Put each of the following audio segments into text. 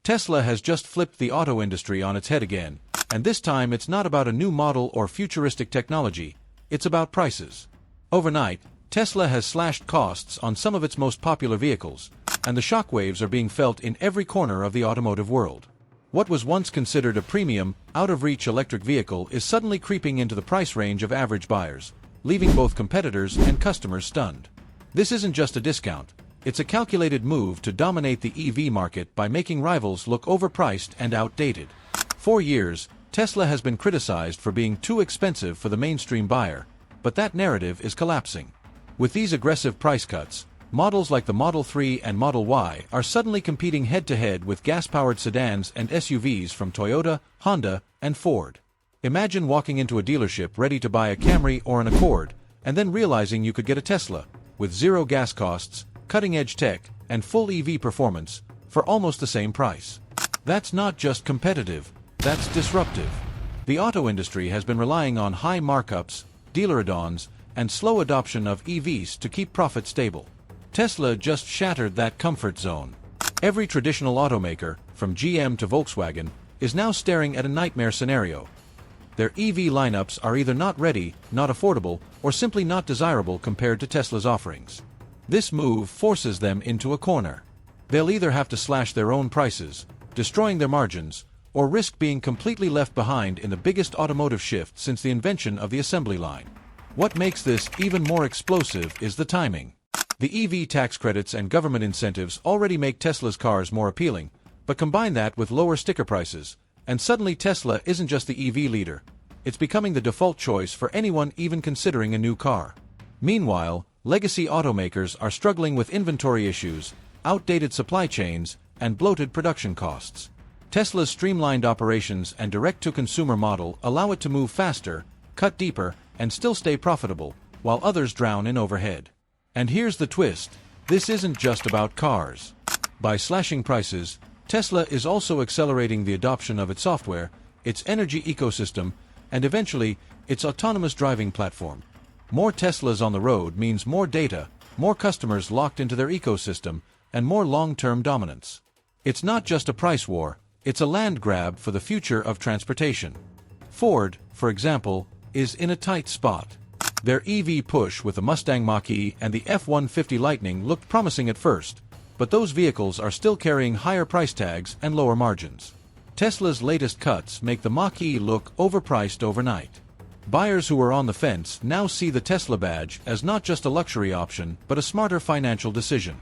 Tesla has just flipped the auto industry on its head again, and this time it's not about a new model or futuristic technology, it's about prices. Overnight, Tesla has slashed costs on some of its most popular vehicles, and the shockwaves are being felt in every corner of the automotive world. What was once considered a premium, out-of-reach electric vehicle is suddenly creeping into the price range of average buyers, leaving both competitors and customers stunned. This isn't just a discount, it's a calculated move to dominate the EV market by making rivals look overpriced and outdated. For years, Tesla has been criticized for being too expensive for the mainstream buyer, but that narrative is collapsing. With these aggressive price cuts, models like the Model 3 and Model Y are suddenly competing head-to-head with gas-powered sedans and SUVs from Toyota, Honda, and Ford. Imagine walking into a dealership ready to buy a Camry or an Accord, and then realizing you could get a Tesla, with zero gas costs, cutting-edge tech, and full EV performance, for almost the same price. That's not just competitive, that's disruptive. The auto industry has been relying on high markups, dealer add-ons, and slow adoption of EVs to keep profits stable. Tesla just shattered that comfort zone. Every traditional automaker, from GM to Volkswagen, is now staring at a nightmare scenario. Their EV lineups are either not ready, not affordable, or simply not desirable compared to Tesla's offerings. This move forces them into a corner. They'll either have to slash their own prices, destroying their margins, or risk being completely left behind in the biggest automotive shift since the invention of the assembly line. What makes this even more explosive is the timing. The EV tax credits and government incentives already make Tesla's cars more appealing, but combine that with lower sticker prices, and suddenly Tesla isn't just the EV leader, it's becoming the default choice for anyone even considering a new car. Meanwhile, legacy automakers are struggling with inventory issues, outdated supply chains, and bloated production costs. Tesla's streamlined operations and direct-to-consumer model allow it to move faster, cut deeper, and still stay profitable, while others drown in overhead. And here's the twist, this isn't just about cars. By slashing prices, Tesla is also accelerating the adoption of its software, its energy ecosystem, and eventually, its autonomous driving platform. More Teslas on the road means more data, more customers locked into their ecosystem, and more long-term dominance. It's not just a price war, it's a land grab for the future of transportation. Ford, for example, is in a tight spot. Their EV push with the Mustang Mach-E and the F-150 Lightning looked promising at first, but those vehicles are still carrying higher price tags and lower margins. Tesla's latest cuts make the Mach-E look overpriced overnight. Buyers who were on the fence now see the Tesla badge as not just a luxury option, but a smarter financial decision.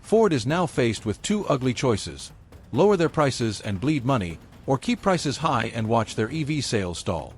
Ford is now faced with two ugly choices: lower their prices and bleed money, or keep prices high and watch their EV sales stall.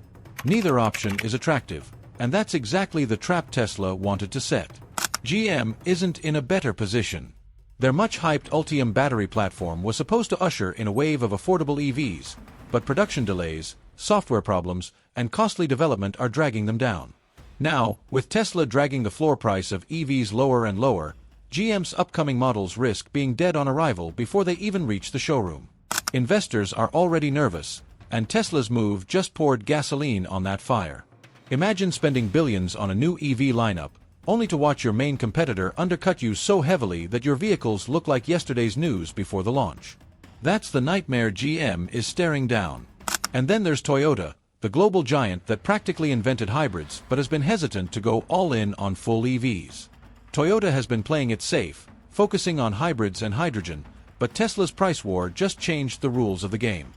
Neither option is attractive, and that's exactly the trap Tesla wanted to set. GM isn't in a better position. Their much-hyped Ultium battery platform was supposed to usher in a wave of affordable EVs, but production delays, software problems, and costly development are dragging them down. Now, with Tesla dragging the floor price of EVs lower and lower, GM's upcoming models risk being dead on arrival before they even reach the showroom. Investors are already nervous, and Tesla's move just poured gasoline on that fire. Imagine spending billions on a new EV lineup, only to watch your main competitor undercut you so heavily that your vehicles look like yesterday's news before the launch. That's the nightmare GM is staring down. And then there's Toyota, the global giant that practically invented hybrids but has been hesitant to go all in on full EVs. Toyota has been playing it safe, focusing on hybrids and hydrogen, but Tesla's price war just changed the rules of the game.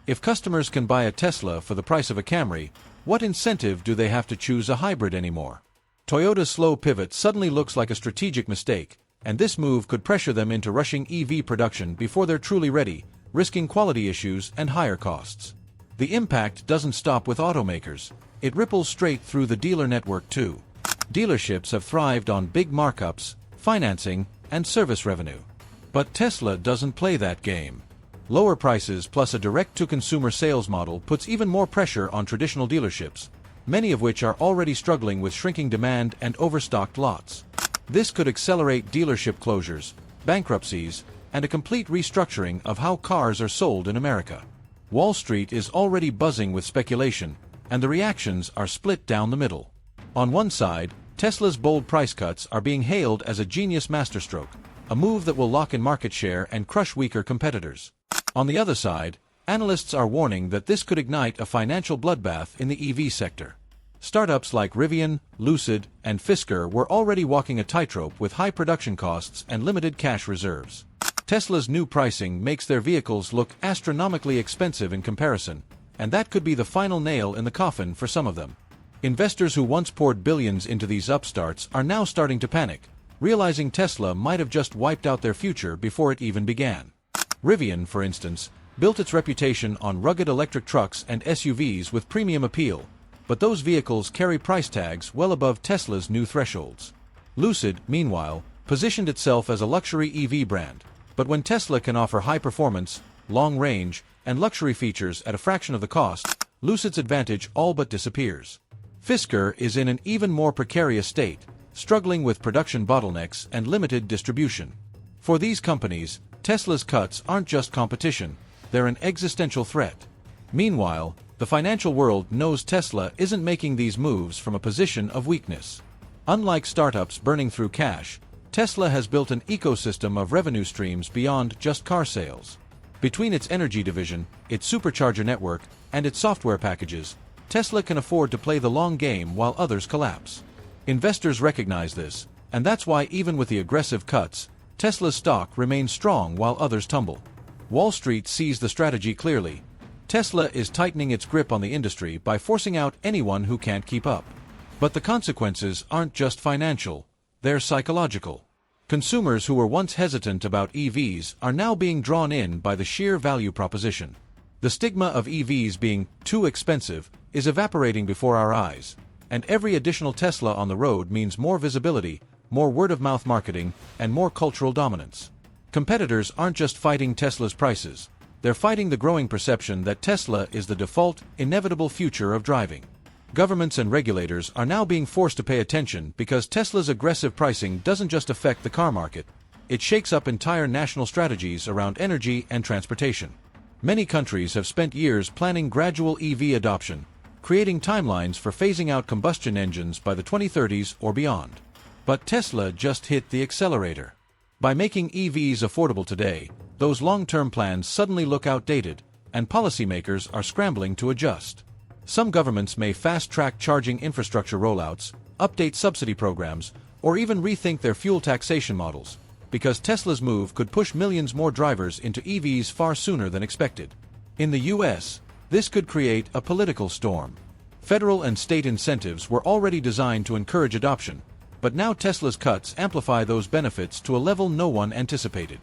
If customers can buy a Tesla for the price of a Camry, what incentive do they have to choose a hybrid anymore? Toyota's slow pivot suddenly looks like a strategic mistake, and this move could pressure them into rushing EV production before they're truly ready, risking quality issues and higher costs. The impact doesn't stop with automakers, it ripples straight through the dealer network too. Dealerships have thrived on big markups, financing, and service revenue. But Tesla doesn't play that game. Lower prices plus a direct-to-consumer sales model puts even more pressure on traditional dealerships, many of which are already struggling with shrinking demand and overstocked lots. This could accelerate dealership closures, bankruptcies, and a complete restructuring of how cars are sold in America. Wall Street is already buzzing with speculation, and the reactions are split down the middle. On one side, Tesla's bold price cuts are being hailed as a genius masterstroke, a move that will lock in market share and crush weaker competitors. On the other side, analysts are warning that this could ignite a financial bloodbath in the EV sector. Startups like Rivian, Lucid, and Fisker were already walking a tightrope with high production costs and limited cash reserves. Tesla's new pricing makes their vehicles look astronomically expensive in comparison, and that could be the final nail in the coffin for some of them. Investors who once poured billions into these upstarts are now starting to panic, realizing Tesla might have just wiped out their future before it even began. Rivian, for instance, built its reputation on rugged electric trucks and SUVs with premium appeal, but those vehicles carry price tags well above Tesla's new thresholds. Lucid, meanwhile, positioned itself as a luxury EV brand, but when Tesla can offer high performance, long range, and luxury features at a fraction of the cost, Lucid's advantage all but disappears. Fisker is in an even more precarious state, struggling with production bottlenecks and limited distribution. For these companies, Tesla's cuts aren't just competition, they're an existential threat. Meanwhile, the financial world knows Tesla isn't making these moves from a position of weakness. Unlike startups burning through cash, Tesla has built an ecosystem of revenue streams beyond just car sales. Between its energy division, its supercharger network, and its software packages, Tesla can afford to play the long game while others collapse. Investors recognize this, and that's why even with the aggressive cuts, Tesla's stock remains strong while others tumble. Wall Street sees the strategy clearly. Tesla is tightening its grip on the industry by forcing out anyone who can't keep up. But the consequences aren't just financial, they're psychological. Consumers who were once hesitant about EVs are now being drawn in by the sheer value proposition. The stigma of EVs being too expensive is evaporating before our eyes, and every additional Tesla on the road means more visibility, more word-of-mouth marketing, and more cultural dominance. Competitors aren't just fighting Tesla's prices, they're fighting the growing perception that Tesla is the default, inevitable future of driving. Governments and regulators are now being forced to pay attention because Tesla's aggressive pricing doesn't just affect the car market, it shakes up entire national strategies around energy and transportation. Many countries have spent years planning gradual EV adoption, creating timelines for phasing out combustion engines by the 2030s or beyond. But Tesla just hit the accelerator. By making EVs affordable today, those long-term plans suddenly look outdated, and policymakers are scrambling to adjust. Some governments may fast-track charging infrastructure rollouts, update subsidy programs, or even rethink their fuel taxation models, because Tesla's move could push millions more drivers into EVs far sooner than expected. In the US, this could create a political storm. Federal and state incentives were already designed to encourage adoption, but now Tesla's cuts amplify those benefits to a level no one anticipated.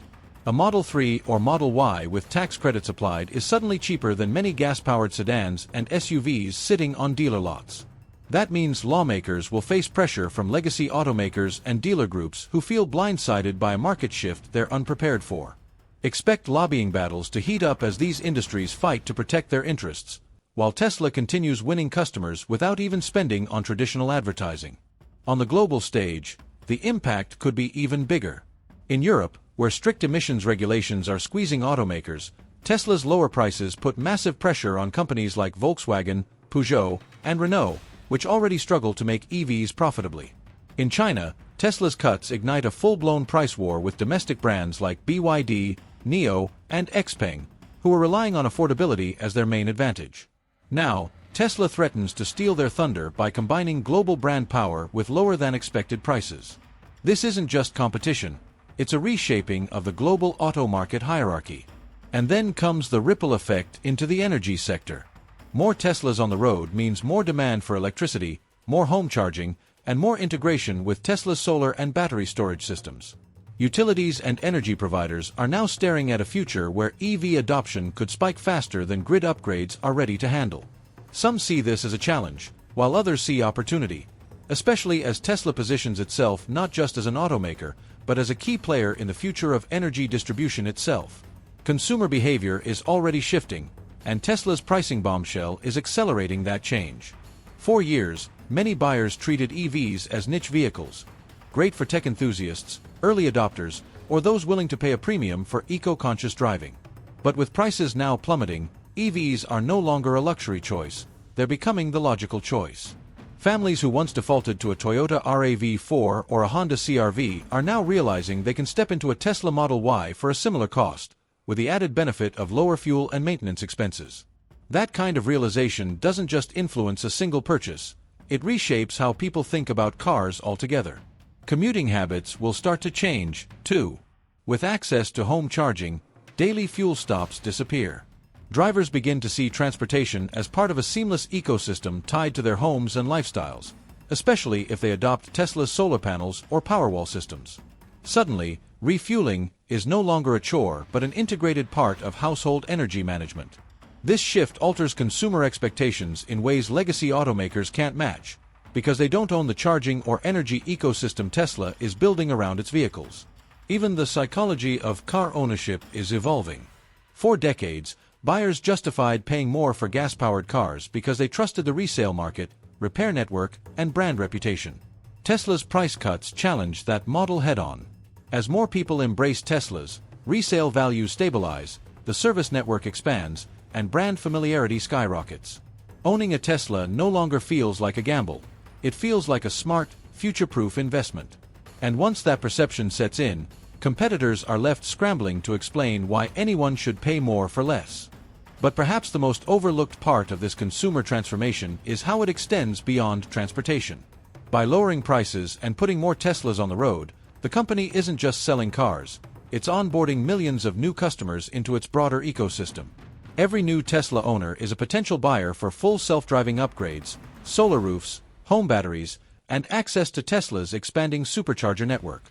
A Model 3 or Model Y with tax credits applied is suddenly cheaper than many gas-powered sedans and SUVs sitting on dealer lots. That means lawmakers will face pressure from legacy automakers and dealer groups who feel blindsided by a market shift they're unprepared for. Expect lobbying battles to heat up as these industries fight to protect their interests, while Tesla continues winning customers without even spending on traditional advertising. On the global stage, the impact could be even bigger. In Europe, where strict emissions regulations are squeezing automakers, Tesla's lower prices put massive pressure on companies like Volkswagen, Peugeot, and Renault, which already struggle to make EVs profitably. In China, Tesla's cuts ignite a full-blown price war with domestic brands like BYD, NIO, and XPeng, who are relying on affordability as their main advantage. Now, Tesla threatens to steal their thunder by combining global brand power with lower-than-expected prices. This isn't just competition, it's a reshaping of the global auto market hierarchy. And then comes the ripple effect into the energy sector. More Teslas on the road means more demand for electricity, more home charging, and more integration with Tesla's solar and battery storage systems. Utilities and energy providers are now staring at a future where EV adoption could spike faster than grid upgrades are ready to handle. Some see this as a challenge, while others see opportunity, especially as Tesla positions itself not just as an automaker, but as a key player in the future of energy distribution itself. Consumer behavior is already shifting, and Tesla's pricing bombshell is accelerating that change. For years, many buyers treated EVs as niche vehicles, great for tech enthusiasts, early adopters, or those willing to pay a premium for eco-conscious driving. But with prices now plummeting, EVs are no longer a luxury choice, they're becoming the logical choice. Families who once defaulted to a Toyota RAV4 or a Honda CR-V are now realizing they can step into a Tesla Model Y for a similar cost, with the added benefit of lower fuel and maintenance expenses. That kind of realization doesn't just influence a single purchase, it reshapes how people think about cars altogether. Commuting habits will start to change, too. With access to home charging, daily fuel stops disappear. Drivers begin to see transportation as part of a seamless ecosystem tied to their homes and lifestyles, especially if they adopt Tesla's solar panels or Powerwall systems. Suddenly, refueling is no longer a chore but an integrated part of household energy management. This shift alters consumer expectations in ways legacy automakers can't match, because they don't own the charging or energy ecosystem Tesla is building around its vehicles. Even the psychology of car ownership is evolving. For decades, buyers justified paying more for gas-powered cars because they trusted the resale market, repair network, and brand reputation. Tesla's price cuts challenge that model head-on. As more people embrace Teslas, resale values stabilize, the service network expands, and brand familiarity skyrockets. Owning a Tesla no longer feels like a gamble. It feels like a smart, future-proof investment. And once that perception sets in, competitors are left scrambling to explain why anyone should pay more for less. But perhaps the most overlooked part of this consumer transformation is how it extends beyond transportation. By lowering prices and putting more Teslas on the road, the company isn't just selling cars, it's onboarding millions of new customers into its broader ecosystem. Every new Tesla owner is a potential buyer for full self-driving upgrades, solar roofs, home batteries, and access to Tesla's expanding supercharger network.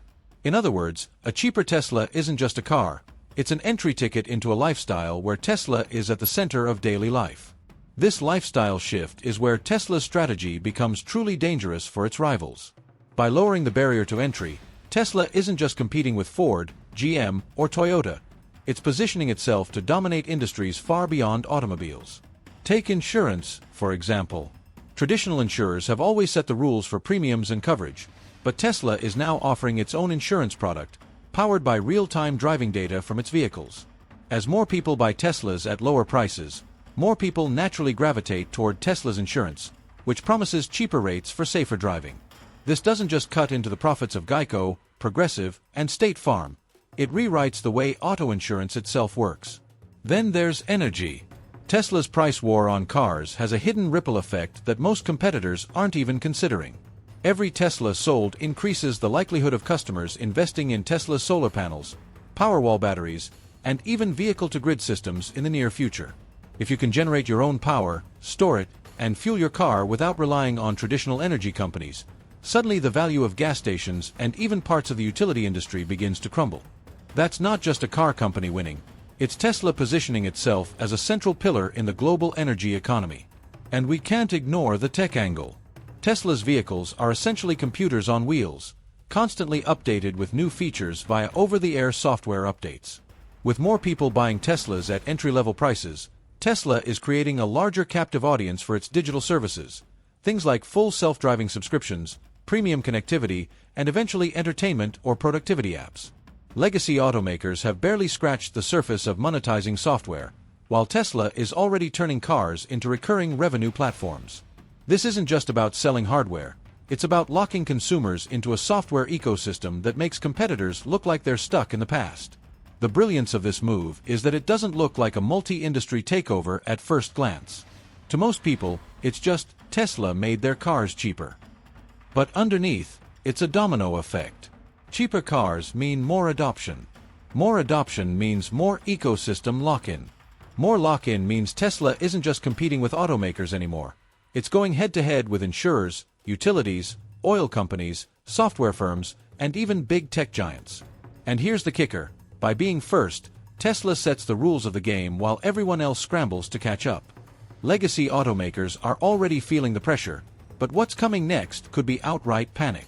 In other words, a cheaper Tesla isn't just a car, it's an entry ticket into a lifestyle where Tesla is at the center of daily life. This lifestyle shift is where Tesla's strategy becomes truly dangerous for its rivals. By lowering the barrier to entry, Tesla isn't just competing with Ford, GM, or Toyota. It's positioning itself to dominate industries far beyond automobiles. Take insurance, for example. Traditional insurers have always set the rules for premiums and coverage, but Tesla is now offering its own insurance product, powered by real-time driving data from its vehicles. As more people buy Teslas at lower prices, more people naturally gravitate toward Tesla's insurance, which promises cheaper rates for safer driving. This doesn't just cut into the profits of Geico, Progressive, and State Farm. It rewrites the way auto insurance itself works. Then there's energy. Tesla's price war on cars has a hidden ripple effect that most competitors aren't even considering. Every Tesla sold increases the likelihood of customers investing in Tesla's solar panels, Powerwall batteries, and even vehicle-to-grid systems in the near future. If you can generate your own power, store it, and fuel your car without relying on traditional energy companies, suddenly the value of gas stations and even parts of the utility industry begins to crumble. That's not just a car company winning, it's Tesla positioning itself as a central pillar in the global energy economy. And we can't ignore the tech angle. Tesla's vehicles are essentially computers on wheels, constantly updated with new features via over-the-air software updates. With more people buying Teslas at entry-level prices, Tesla is creating a larger captive audience for its digital services, things like full self-driving subscriptions, premium connectivity, and eventually entertainment or productivity apps. Legacy automakers have barely scratched the surface of monetizing software, while Tesla is already turning cars into recurring revenue platforms. This isn't just about selling hardware, it's about locking consumers into a software ecosystem that makes competitors look like they're stuck in the past. The brilliance of this move is that it doesn't look like a multi-industry takeover at first glance. To most people, it's just Tesla made their cars cheaper. But underneath, it's a domino effect. Cheaper cars mean more adoption. More adoption means more ecosystem lock-in. More lock-in means Tesla isn't just competing with automakers anymore. It's going head-to-head with insurers, utilities, oil companies, software firms, and even big tech giants. And here's the kicker. By being first, Tesla sets the rules of the game while everyone else scrambles to catch up. Legacy automakers are already feeling the pressure, but what's coming next could be outright panic.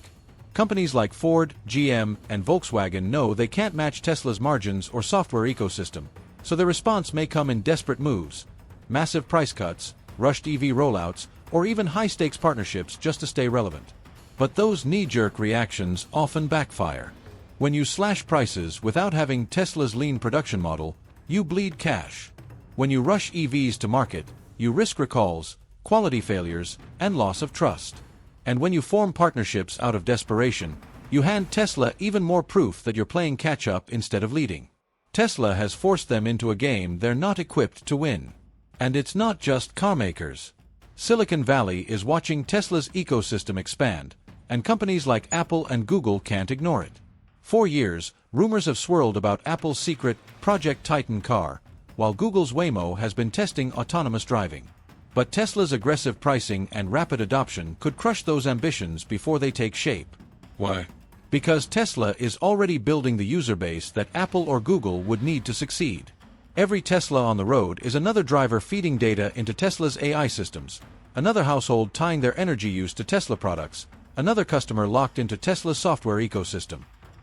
Companies like Ford, GM, and Volkswagen know they can't match Tesla's margins or software ecosystem, so their response may come in desperate moves: massive price cuts, rushed EV rollouts, or even high-stakes partnerships just to stay relevant. But those knee-jerk reactions often backfire. When you slash prices without having Tesla's lean production model, you bleed cash. When you rush EVs to market, you risk recalls, quality failures, and loss of trust. And when you form partnerships out of desperation, you hand Tesla even more proof that you're playing catch-up instead of leading. Tesla has forced them into a game they're not equipped to win. And it's not just carmakers. Silicon Valley is watching Tesla's ecosystem expand, and companies like Apple and Google can't ignore it. For years, rumors have swirled about Apple's secret Project Titan car, while Google's Waymo has been testing autonomous driving. But Tesla's aggressive pricing and rapid adoption could crush those ambitions before they take shape. Why? Because Tesla is already building the user base that Apple or Google would need to succeed. Every Tesla on the road is another driver feeding data into Tesla's AI systems, another household tying their energy use to Tesla products, another customer locked into Tesla's software ecosystem.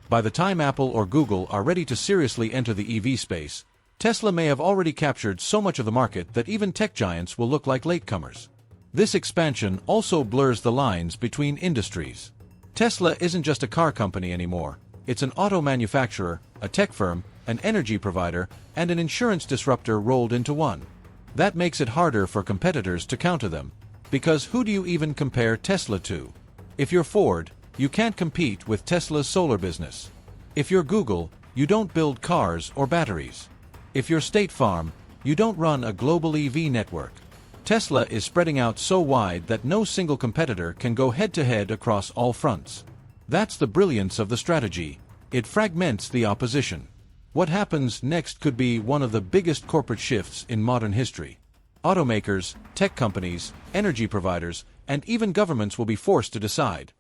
By the time Apple or Google are ready to seriously enter the EV space, Tesla may have already captured so much of the market that even tech giants will look like latecomers. This expansion also blurs the lines between industries. Tesla isn't just a car company anymore. It's an auto manufacturer, a tech firm, an energy provider, and an insurance disruptor rolled into one. That makes it harder for competitors to counter them, because who do you even compare Tesla to? If you're Ford, you can't compete with Tesla's solar business. If you're Google, you don't build cars or batteries. If you're State Farm, you don't run a global EV network. Tesla is spreading out so wide that no single competitor can go head-to-head across all fronts. That's the brilliance of the strategy. It fragments the opposition. What happens next could be one of the biggest corporate shifts in modern history. Automakers, tech companies, energy providers, and even governments will be forced to decide.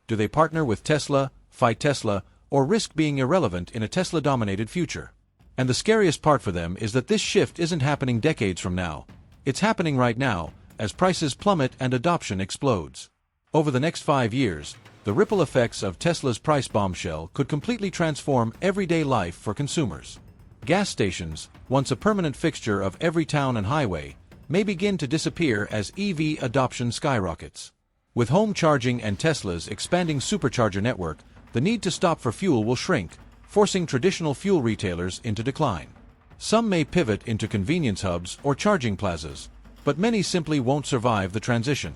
Do they partner with Tesla, fight Tesla, or risk being irrelevant in a Tesla-dominated future? And the scariest part for them is that this shift isn't happening decades from now. It's happening right now, as prices plummet and adoption explodes. Over the next 5 years, the ripple effects of Tesla's price bombshell could completely transform everyday life for consumers. Gas stations, once a permanent fixture of every town and highway, may begin to disappear as EV adoption skyrockets. With home charging and Tesla's expanding supercharger network, the need to stop for fuel will shrink, forcing traditional fuel retailers into decline. Some may pivot into convenience hubs or charging plazas, but many simply won't survive the transition.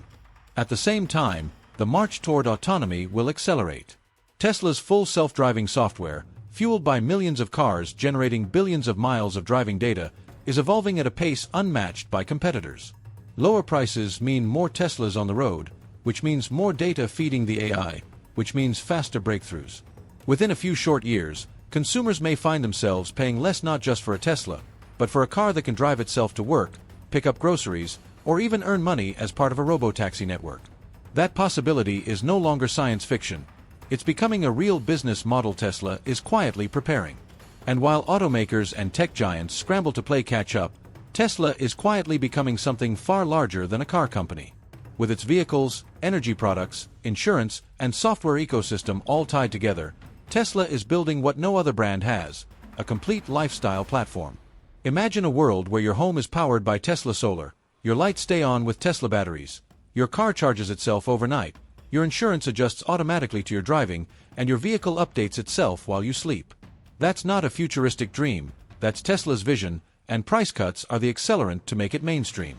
At the same time, the march toward autonomy will accelerate. Tesla's full self-driving software, fueled by millions of cars generating billions of miles of driving data, is evolving at a pace unmatched by competitors. Lower prices mean more Teslas on the road, which means more data feeding the AI, which means faster breakthroughs. Within a few short years, consumers may find themselves paying less not just for a Tesla, but for a car that can drive itself to work, pick up groceries, or even earn money as part of a robotaxi network. That possibility is no longer science fiction. It's becoming a real business model Tesla is quietly preparing. And while automakers and tech giants scramble to play catch-up, Tesla is quietly becoming something far larger than a car company. With its vehicles, energy products, insurance, and software ecosystem all tied together, Tesla is building what no other brand has, a complete lifestyle platform. Imagine a world where your home is powered by Tesla Solar, your lights stay on with Tesla batteries, your car charges itself overnight, your insurance adjusts automatically to your driving, and your vehicle updates itself while you sleep. That's not a futuristic dream, that's Tesla's vision, and price cuts are the accelerant to make it mainstream.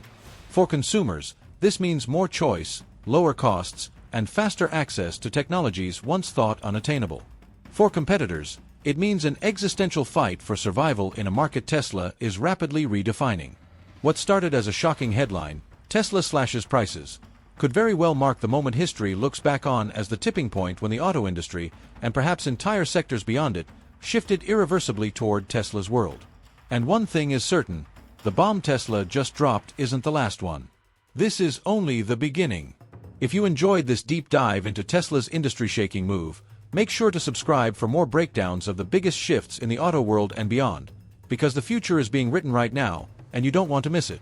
For consumers, this means more choice, lower costs, and faster access to technologies once thought unattainable. For competitors, it means an existential fight for survival in a market Tesla is rapidly redefining. What started as a shocking headline, Tesla slashes prices, could very well mark the moment history looks back on as the tipping point when the auto industry, and perhaps entire sectors beyond it, shifted irreversibly toward Tesla's world. And one thing is certain, the bomb Tesla just dropped isn't the last one. This is only the beginning. If you enjoyed this deep dive into Tesla's industry-shaking move, make sure to subscribe for more breakdowns of the biggest shifts in the auto world and beyond, because the future is being written right now, and you don't want to miss it.